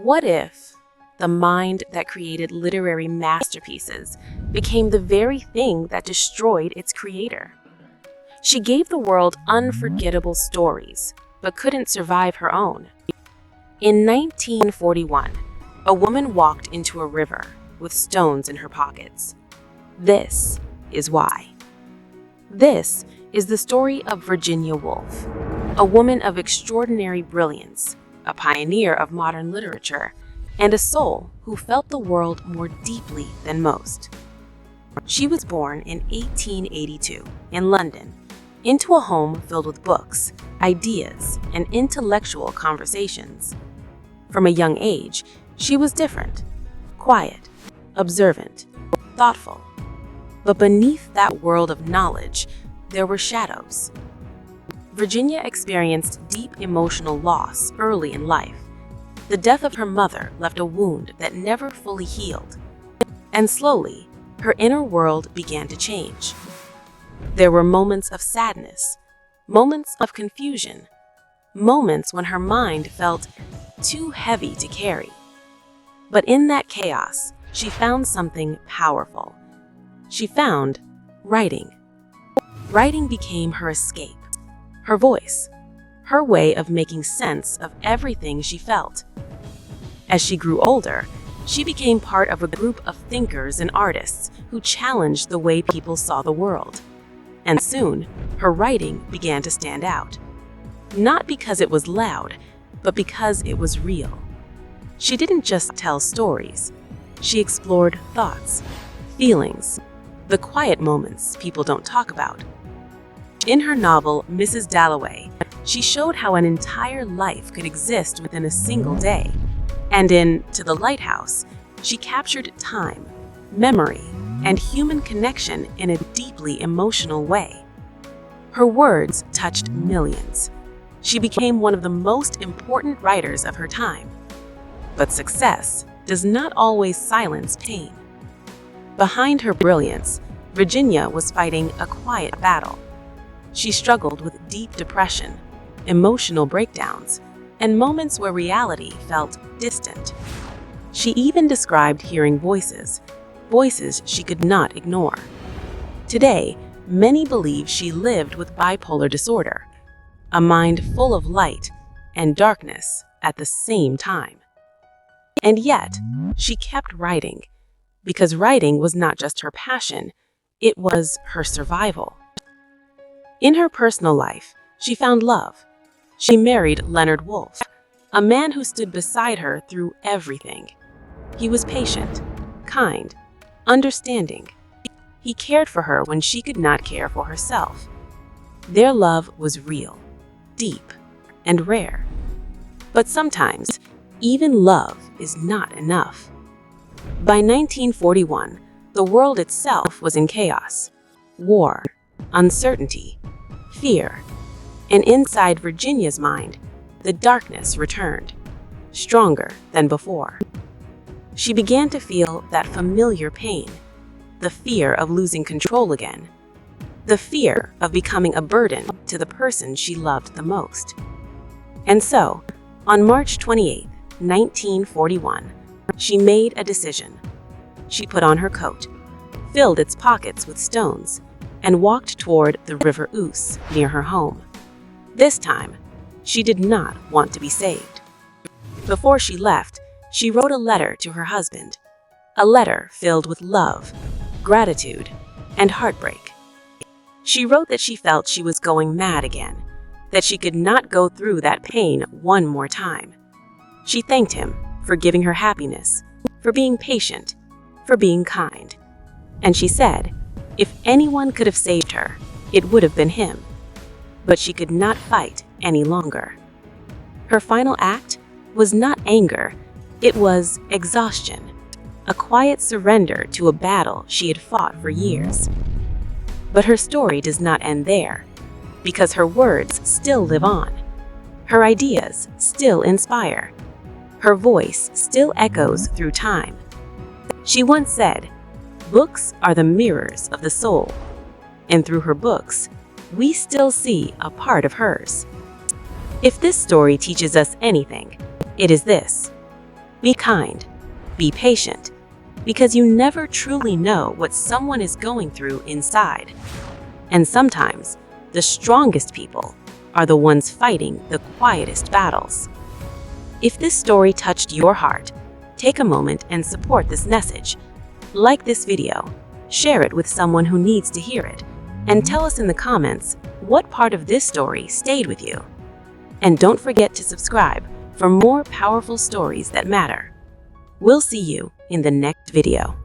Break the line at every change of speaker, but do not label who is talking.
What if the mind that created literary masterpieces became the very thing that destroyed its creator? She gave the world unforgettable stories, but couldn't survive her own. In 1941, a woman walked into a river with stones in her pockets. This is why. This is the story of Virginia Woolf, a woman of extraordinary brilliance, a pioneer of modern literature, and a soul who felt the world more deeply than most. She was born in 1882 in London, into a home filled with books, ideas, and intellectual conversations. From a young age, she was different, quiet, observant, thoughtful. But beneath that world of knowledge, there were shadows. Virginia experienced deep emotional loss early in life. The death of her mother left a wound that never fully healed. And slowly, her inner world began to change. There were moments of sadness, moments of confusion, moments when her mind felt too heavy to carry. But in that chaos, she found something powerful. She found writing. Writing became her escape, her voice, her way of making sense of everything she felt. As she grew older, she became part of a group of thinkers and artists who challenged the way people saw the world. And soon, her writing began to stand out. Not because it was loud, but because it was real. She didn't just tell stories. She explored thoughts, feelings, the quiet moments people don't talk about. In her novel, Mrs. Dalloway, she showed how an entire life could exist within a single day. And in To the Lighthouse, she captured time, memory, and human connection in a deeply emotional way. Her words touched millions. She became one of the most important writers of her time. But success does not always silence pain. Behind her brilliance, Virginia was fighting a quiet battle. She struggled with deep depression, emotional breakdowns, and moments where reality felt distant. She even described hearing voices she could not ignore. Today, many believe she lived with bipolar disorder, a mind full of light and darkness at the same time. And yet, she kept writing, because writing was not just her passion, it was her survival. In her personal life, she found love. She married Leonard Woolf, a man who stood beside her through everything. He was patient, kind, understanding. He cared for her when she could not care for herself. Their love was real, deep, and rare. But sometimes, even love is not enough. By 1941, the world itself was in chaos. War, uncertainty, fear. And inside Virginia's mind, the darkness returned, stronger than before. She began to feel that familiar pain, the fear of losing control again, the fear of becoming a burden to the person she loved the most. And so, on March 28, 1941, she made a decision. She put on her coat, filled its pockets with stones, and walked toward the River Ouse near her home. This time, she did not want to be saved. Before she left, she wrote a letter to her husband, a letter filled with love, gratitude, and heartbreak. She wrote that she felt she was going mad again, that she could not go through that pain one more time. She thanked him for giving her happiness, for being patient, for being kind. And she said, if anyone could have saved her, it would have been him. But she could not fight any longer. Her final act was not anger, it was exhaustion, a quiet surrender to a battle she had fought for years. But her story does not end there, because her words still live on. Her ideas still inspire. Her voice still echoes through time. She once said, "Books are the mirrors of the soul," and through her books, we still see a part of hers. If this story teaches us anything, it is this: Be kind. Be patient. Because you never truly know what someone is going through inside. And sometimes, the strongest people are the ones fighting the quietest battles. If this story touched your heart, take a moment and support this message. Like this video, share it with someone who needs to hear it, and tell us in the comments what part of this story stayed with you. And don't forget to subscribe for more powerful stories that matter. We'll see you in the next video.